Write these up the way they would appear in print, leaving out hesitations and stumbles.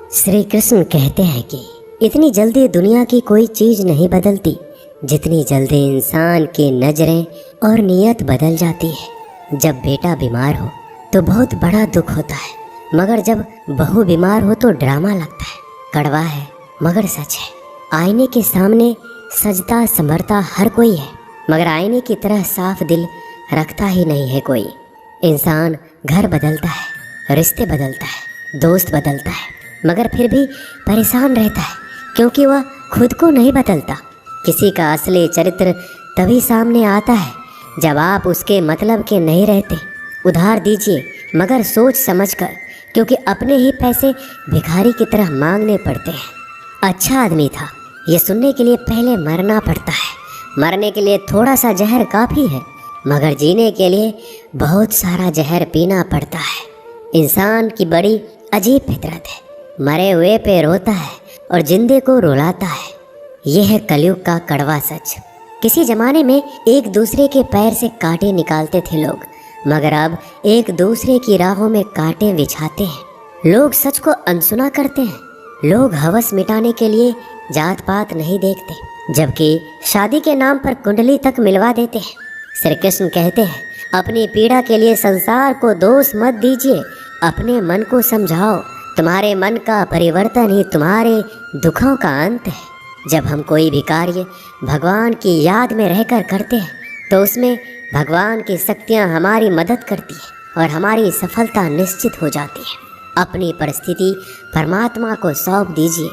श्री कृष्ण कहते हैं कि इतनी जल्दी दुनिया की कोई चीज नहीं बदलती जितनी जल्दी इंसान की नजरें और नीयत बदल जाती है। जब बेटा बीमार हो तो बहुत बड़ा दुख होता है, मगर जब बहू बीमार हो तो ड्रामा लगता है। कड़वा है मगर सच है। आईने के सामने सजता संवरता हर कोई है, मगर आईने की तरह साफ दिल रखता ही नहीं है कोई। इंसान घर बदलता है, रिश्ते बदलता है, दोस्त बदलता है, मगर फिर भी परेशान रहता है क्योंकि वह खुद को नहीं बदलता। किसी का असली चरित्र तभी सामने आता है जब आप उसके मतलब के नहीं रहते। उधार दीजिए मगर सोच समझकर, क्योंकि अपने ही पैसे भिखारी की तरह मांगने पड़ते हैं। अच्छा आदमी था ये सुनने के लिए पहले मरना पड़ता है। मरने के लिए थोड़ा सा जहर काफ़ी है, मगर जीने के लिए बहुत सारा जहर पीना पड़ता है। इंसान की बड़ी अजीब फितरत है, मरे हुए पे रोता है और जिंदे को रुलाता है। यह है कलयुग का कड़वा सच। किसी जमाने में एक दूसरे के पैर से कांटे निकालते थे लोग, मगर अब एक दूसरे की राहों में कांटे बिछाते हैं। लोग सच को अनसुना करते हैं। लोग हवस मिटाने के लिए जात पात नहीं देखते, जबकि शादी के नाम पर कुंडली तक मिलवा देते हैं। श्री कृष्ण कहते हैं, अपनी पीड़ा के लिए संसार को दोष मत दीजिए, अपने मन को समझाओ। तुम्हारे मन का परिवर्तन ही तुम्हारे दुखों का अंत है। जब हम कोई भी कार्य भगवान की याद में रहकर करते हैं तो उसमें भगवान की शक्तियाँ हमारी मदद करती हैं और हमारी सफलता निश्चित हो जाती है। अपनी परिस्थिति परमात्मा को सौंप दीजिए,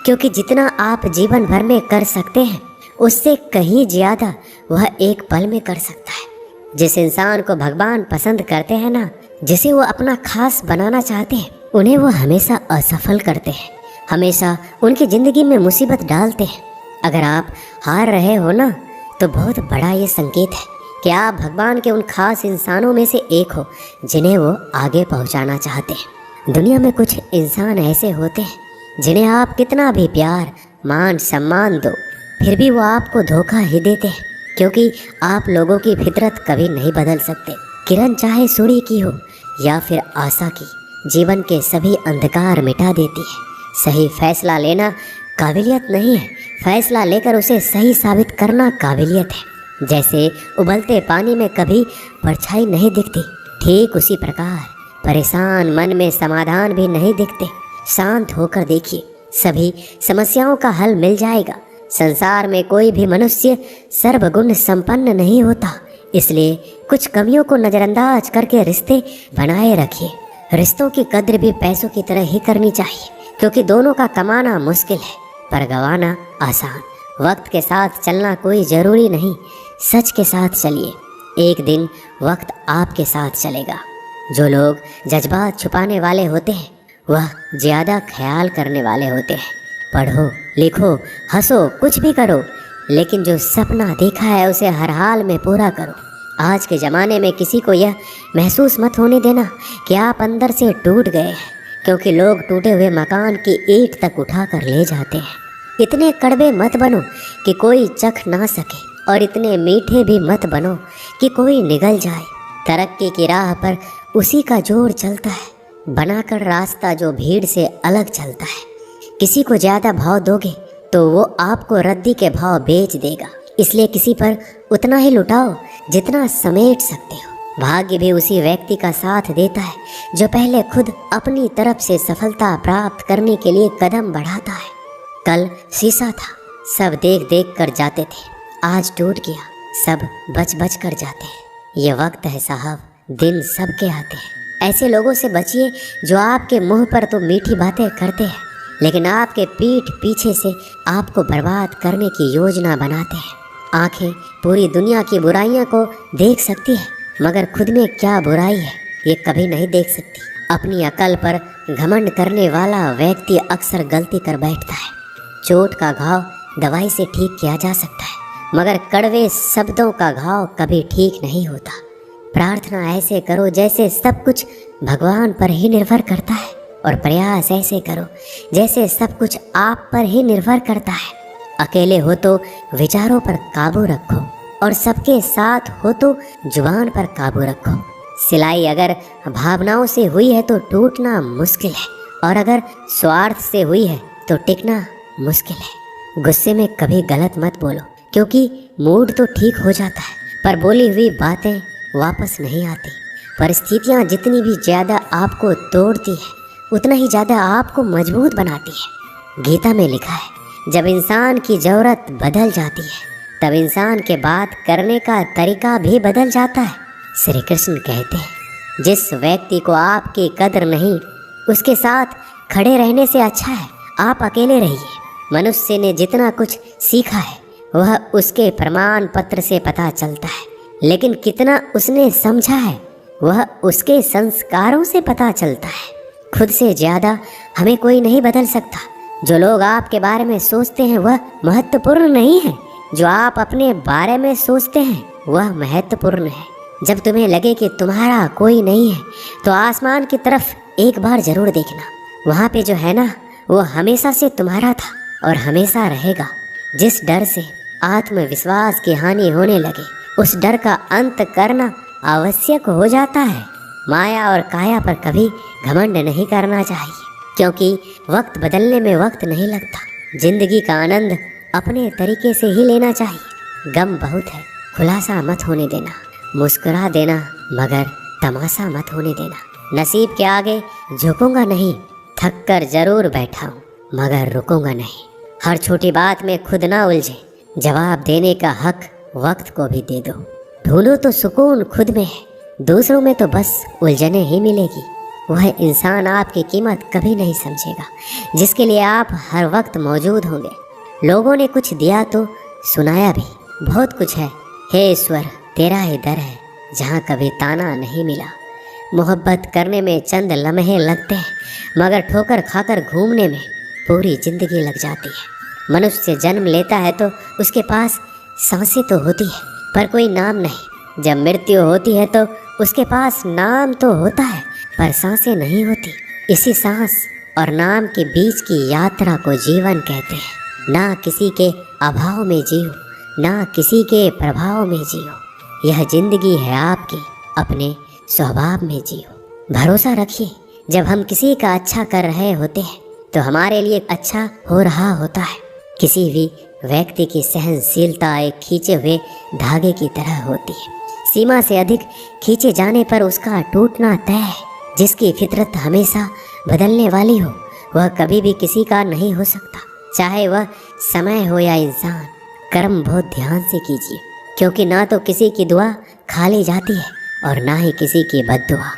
क्योंकि जितना आप जीवन भर में कर सकते हैं उससे कहीं ज़्यादा वह एक पल में कर सकता है। जिस इंसान को भगवान पसंद करते हैं ना, जिसे वो अपना खास बनाना चाहते हैं, उन्हें वो हमेशा असफल करते हैं, हमेशा उनकी ज़िंदगी में मुसीबत डालते हैं। अगर आप हार रहे हो ना, तो बहुत बड़ा ये संकेत है कि आप भगवान के उन खास इंसानों में से एक हो जिन्हें वो आगे पहुंचाना चाहते हैं। दुनिया में कुछ इंसान ऐसे होते हैं जिन्हें आप कितना भी प्यार मान सम्मान दो, फिर भी वो आपको धोखा ही देते हैं, क्योंकि आप लोगों की फितरत कभी नहीं बदल सकते। किरण चाहे सूर्य की हो या फिर आशा की, जीवन के सभी अंधकार मिटा देती है। सही फैसला लेना काबिलियत नहीं है, फैसला लेकर उसे सही साबित करना काबिलियत है। जैसे उबलते पानी में कभी परछाई नहीं दिखती, ठीक उसी प्रकार परेशान मन में समाधान भी नहीं दिखते। शांत होकर देखिए, सभी समस्याओं का हल मिल जाएगा। संसार में कोई भी मनुष्य सर्वगुण संपन्न नहीं होता, इसलिए कुछ कमियों को नज़रअंदाज करके रिश्ते बनाए रखिए। रिश्तों की कद्र भी पैसों की तरह ही करनी चाहिए, क्योंकि दोनों का कमाना मुश्किल है पर गंवाना आसान। वक्त के साथ चलना कोई ज़रूरी नहीं, सच के साथ चलिए, एक दिन वक्त आपके साथ चलेगा। जो लोग जज्बात छुपाने वाले होते हैं वह ज़्यादा ख्याल करने वाले होते हैं। पढ़ो लिखो हंसो कुछ भी करो, लेकिन जो सपना देखा है उसे हर हाल में पूरा करो। आज के ज़माने में किसी को यह महसूस मत होने देना कि आप अंदर से टूट गए हैं, क्योंकि लोग टूटे हुए मकान की ईंट तक उठा कर ले जाते हैं। इतने कड़वे मत बनो कि कोई चख ना सके, और इतने मीठे भी मत बनो कि कोई निगल जाए। तरक्की की राह पर उसी का जोर चलता है, बनाकर रास्ता जो भीड़ से अलग चलता है। किसी को ज़्यादा भाव दोगे तो वो आपको रद्दी के भाव बेच देगा, इसलिए किसी पर उतना ही लुटाओ जितना समेट सकते हो। भाग्य भी उसी व्यक्ति का साथ देता है जो पहले खुद अपनी तरफ से सफलता प्राप्त करने के लिए कदम बढ़ाता है। कल शीशा था, सब देख देख कर जाते थे, आज टूट गया, सब बच बच कर जाते हैं। ये वक्त है साहब, दिन सबके आते हैं। ऐसे लोगों से बचिए जो आपके मुंह पर तो मीठी बातें करते हैं, लेकिन आपके पीठ पीछे से आपको बर्बाद करने की योजना बनाते हैं। आंखें पूरी दुनिया की बुराइयों को देख सकती है, मगर खुद में क्या बुराई है ये कभी नहीं देख सकती। अपनी अकल पर घमंड करने वाला व्यक्ति अक्सर गलती कर बैठता है। चोट का घाव दवाई से ठीक किया जा सकता है, मगर कड़वे शब्दों का घाव कभी ठीक नहीं होता। प्रार्थना ऐसे करो जैसे सब कुछ भगवान पर ही निर्भर करता है, और प्रयास ऐसे करो जैसे सब कुछ आप पर ही निर्भर करता है। अकेले हो तो विचारों पर काबू रखो, और सबके साथ हो तो जुबान पर काबू रखो। सिलाई अगर भावनाओं से हुई है तो टूटना मुश्किल है, और अगर स्वार्थ से हुई है तो टिकना मुश्किल है। गुस्से में कभी गलत मत बोलो, क्योंकि मूड तो ठीक हो जाता है पर बोली हुई बातें वापस नहीं आती। परिस्थितियाँ जितनी भी ज़्यादा आपको तोड़ती है उतना ही ज़्यादा आपको मजबूत बनाती है। गीता में लिखा है, जब इंसान की ज़रूरत बदल जाती है तब इंसान के बात करने का तरीका भी बदल जाता है। श्री कृष्ण कहते हैं, जिस व्यक्ति को आपकी कदर नहीं उसके साथ खड़े रहने से अच्छा है आप अकेले रहिए। मनुष्य ने जितना कुछ सीखा है वह उसके प्रमाण पत्र से पता चलता है, लेकिन कितना उसने समझा है वह उसके संस्कारों से पता चलता है। खुद से ज़्यादा हमें कोई नहीं बदल सकता। जो लोग आपके बारे में सोचते हैं वह महत्वपूर्ण नहीं है, जो आप अपने बारे में सोचते हैं वह महत्वपूर्ण है। जब तुम्हें लगे कि तुम्हारा कोई नहीं है तो आसमान की तरफ एक बार जरूर देखना। वहाँ पे जो है ना वो हमेशा से तुम्हारा था और हमेशा रहेगा। जिस डर से आत्मविश्वास की हानि होने लगे उस डर का अंत करना आवश्यक हो जाता है। माया और काया पर कभी घमंड नहीं करना चाहिए, क्योंकि वक्त बदलने में वक्त नहीं लगता। जिंदगी का आनंद अपने तरीके से ही लेना चाहिए। गम बहुत है, खुलासा मत होने देना। मुस्कुरा देना मगर तमाशा मत होने देना। नसीब के आगे झुकूंगा नहीं, थक कर जरूर बैठा हूँ मगर रुकूंगा नहीं। हर छोटी बात में खुद ना उलझे, जवाब देने का हक वक्त को भी दे दो। ढूंढो तो सुकून खुद में है, दूसरों में तो बस उलझने ही मिलेगी। वह इंसान आपकी कीमत कभी नहीं समझेगा जिसके लिए आप हर वक्त मौजूद होंगे। लोगों ने कुछ दिया तो सुनाया भी, बहुत कुछ है। हे ईश्वर तेरा ही दर है जहाँ कभी ताना नहीं मिला। मोहब्बत करने में चंद लम्हे लगते हैं मगर ठोकर खाकर घूमने में पूरी जिंदगी लग जाती है। मनुष्य जन्म लेता है तो उसके पास सांसें तो होती है पर कोई नाम नहीं। जब मृत्यु होती है तो उसके पास नाम तो होता है पर सांसें नहीं होती। इसी सांस और नाम के बीच की यात्रा को जीवन कहते हैं। ना किसी के अभाव में जियो, ना किसी के प्रभाव में जियो। यह जिंदगी है आपकी, अपने स्वभाव में जियो। भरोसा रखिए, जब हम किसी का अच्छा कर रहे होते हैं तो हमारे लिए अच्छा हो रहा होता है। किसी भी व्यक्ति की सहनशीलता एक खींचे हुए धागे की तरह होती है। सीमा से अधिक खींचे जाने पर उसका टूटना तय है। जिसकी फितरत हमेशा बदलने वाली हो वह कभी भी किसी का नहीं हो सकता, चाहे वह समय हो या इंसान। कर्म बहुत ध्यान से कीजिए, क्योंकि ना तो किसी की दुआ खाली जाती है और ना ही किसी की बद्दुआ।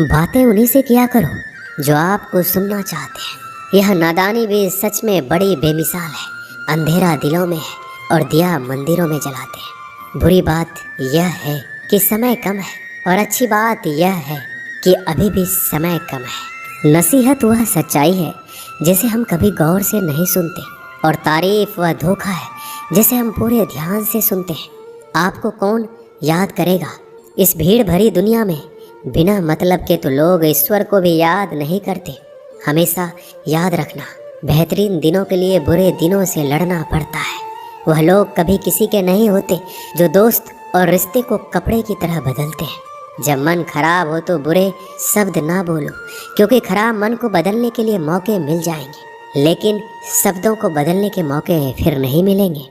बातें उन्हीं से किया करो जो आपको सुनना चाहते हैं। यह नादानी भी सच में बड़ी बेमिसाल है। अंधेरा दिलों में है और दिया मंदिरों में जलाते हैं। बुरी बात यह है कि समय कम है और अच्छी बात यह है कि अभी भी समय कम है। नसीहत वह सच्चाई है जिसे हम कभी गौर से नहीं सुनते, और तारीफ वह धोखा है जिसे हम पूरे ध्यान से सुनते हैं। आपको कौन याद करेगा इस भीड़ भरी दुनिया में? बिना मतलब के तो लोग ईश्वर को भी याद नहीं करते। हमेशा याद रखना, बेहतरीन दिनों के लिए बुरे दिनों से लड़ना पड़ता है। वह लोग कभी किसी के नहीं होते जो दोस्त और रिश्ते को कपड़े की तरह बदलते हैं। जब मन खराब हो तो बुरे शब्द ना बोलो, क्योंकि खराब मन को बदलने के लिए मौके मिल जाएंगे, लेकिन शब्दों को बदलने के मौके फिर नहीं मिलेंगे।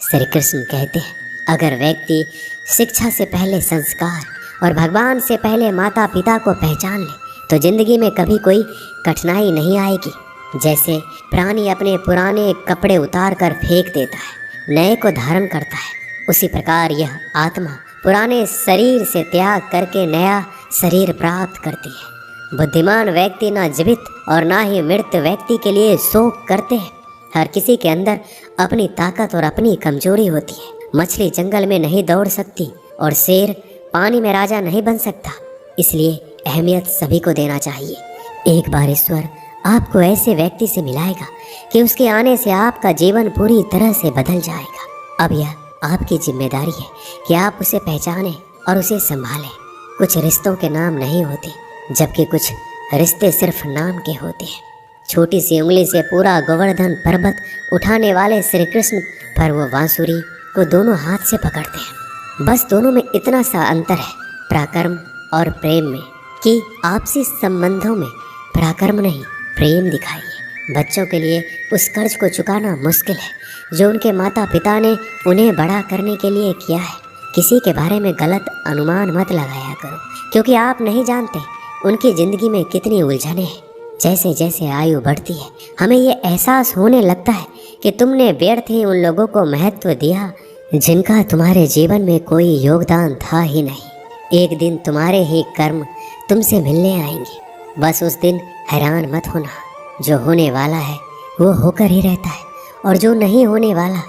श्री कृष्ण कहते हैं, अगर व्यक्ति शिक्षा से पहले संस्कार और भगवान से पहले माता पिता को पहचान ले तो जिंदगी में कभी कोई कठिनाई नहीं आएगी। जैसे प्राणी अपने पुराने कपड़े उतार कर फेंक देता है, नए को धारण करता है, उसी प्रकार यह आत्मा पुराने शरीर से त्याग करके नया शरीर प्राप्त करती है। बुद्धिमान व्यक्ति ना जीवित और ना ही मृत व्यक्ति के लिए शोक करते हैं। हर किसी के अंदर अपनी ताकत और अपनी कमजोरी होती है। मछली जंगल में नहीं दौड़ सकती और शेर पानी में राजा नहीं बन सकता, इसलिए अहमियत सभी को देना चाहिए। एक बार ईश्वर आपको ऐसे व्यक्ति से मिलाएगा कि उसके आने से आपका जीवन पूरी तरह से बदल जाएगा। अब यह आपकी जिम्मेदारी है कि आप उसे पहचानें और उसे संभालें। कुछ रिश्तों के नाम नहीं होते, जबकि कुछ रिश्ते सिर्फ नाम के होते हैं। छोटी सी उंगली से पूरा गोवर्धन पर्वत उठाने वाले श्री कृष्ण पर वो बांसुरी को दोनों हाथ से पकड़ते हैं। बस दोनों में इतना सा अंतर है पराक्रम और प्रेम में, कि आपसी संबंधों में पराक्रम नहीं प्रेम दिखाइए। बच्चों के लिए उस कर्ज को चुकाना मुश्किल है जो उनके माता पिता ने उन्हें बड़ा करने के लिए किया है। किसी के बारे में गलत अनुमान मत लगाया करो, क्योंकि आप नहीं जानते उनकी ज़िंदगी में कितनी उलझनें हैं। जैसे जैसे आयु बढ़ती है हमें ये एहसास होने लगता है कि तुमने व्यर्थ ही उन लोगों को महत्व दिया जिनका तुम्हारे जीवन में कोई योगदान था ही नहीं। एक दिन तुम्हारे ही कर्म तुमसे मिलने आएंगे। बस उस दिन हैरान मत होना, जो होने वाला है वो होकर ही रहता है और जो नहीं होने वाला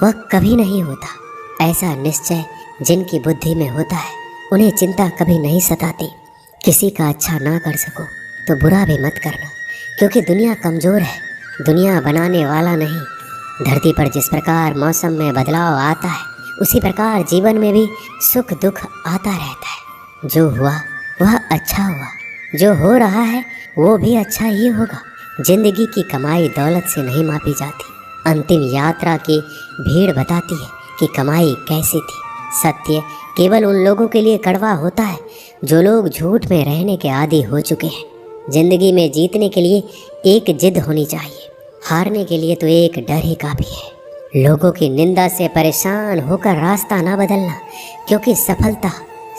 वह कभी नहीं होता। ऐसा निश्चय जिनकी बुद्धि में होता है उन्हें चिंता कभी नहीं सताती। किसी का अच्छा ना कर सको तो बुरा भी मत करना, क्योंकि दुनिया कमज़ोर है, दुनिया बनाने वाला नहीं। धरती पर जिस प्रकार मौसम में बदलाव आता है उसी प्रकार जीवन में भी सुख दुख आता रहता है। जो हुआ वह अच्छा हुआ, जो हो रहा है वो भी अच्छा ही होगा। जिंदगी की कमाई दौलत से नहीं मापी जाती। अंतिम यात्रा की भीड़ बताती है कि कमाई कैसी थी। सत्य केवल उन लोगों के लिए कड़वा होता है जो लोग झूठ में रहने के आदी हो चुके हैं। जिंदगी में जीतने के लिए एक जिद होनी चाहिए, हारने के लिए तो एक डर ही काफ़ी है। लोगों की निंदा से परेशान होकर रास्ता ना बदलना, क्योंकि सफलता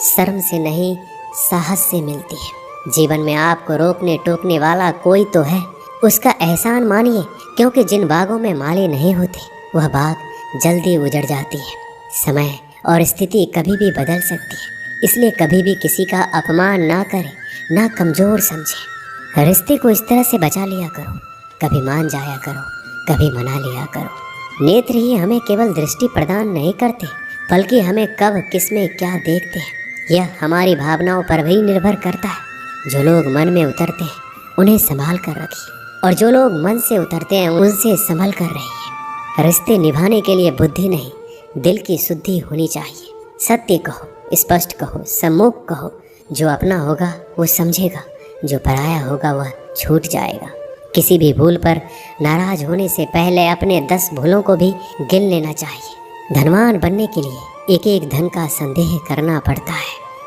शर्म से नहीं साहस से मिलती है। जीवन में आपको रोकने टोकने वाला कोई तो है, उसका एहसान मानिए, क्योंकि जिन बागों में माली नहीं होती वह बाग जल्दी उजड़ जाती है। समय और स्थिति कभी भी बदल सकती है, इसलिए कभी भी किसी का अपमान ना करें, ना कमज़ोर समझें। रिश्ते को इस तरह से बचा लिया करो, कभी मान जाया करो, कभी मना लिया करो। नेत्र ही हमें केवल दृष्टि प्रदान नहीं करते, बल्कि हमें कब किस में क्या देखते हैं यह हमारी भावनाओं पर भी निर्भर करता है। जो लोग मन में उतरते हैं उन्हें संभाल कर रखिए, और जो लोग मन से उतरते हैं उनसे संभल कर रहिए। रिश्ते निभाने के लिए बुद्धि नहीं, दिल की शुद्धि होनी चाहिए। सत्य कहो, स्पष्ट कहो, सम्मुख कहो। जो अपना होगा वो समझेगा, जो पराया होगा वह छूट जाएगा। किसी भी भूल पर नाराज होने से पहले अपने 10 भूलों को भी गिन लेना चाहिए। धनवान बनने के लिए एक एक धन का संदेह करना पड़ता है।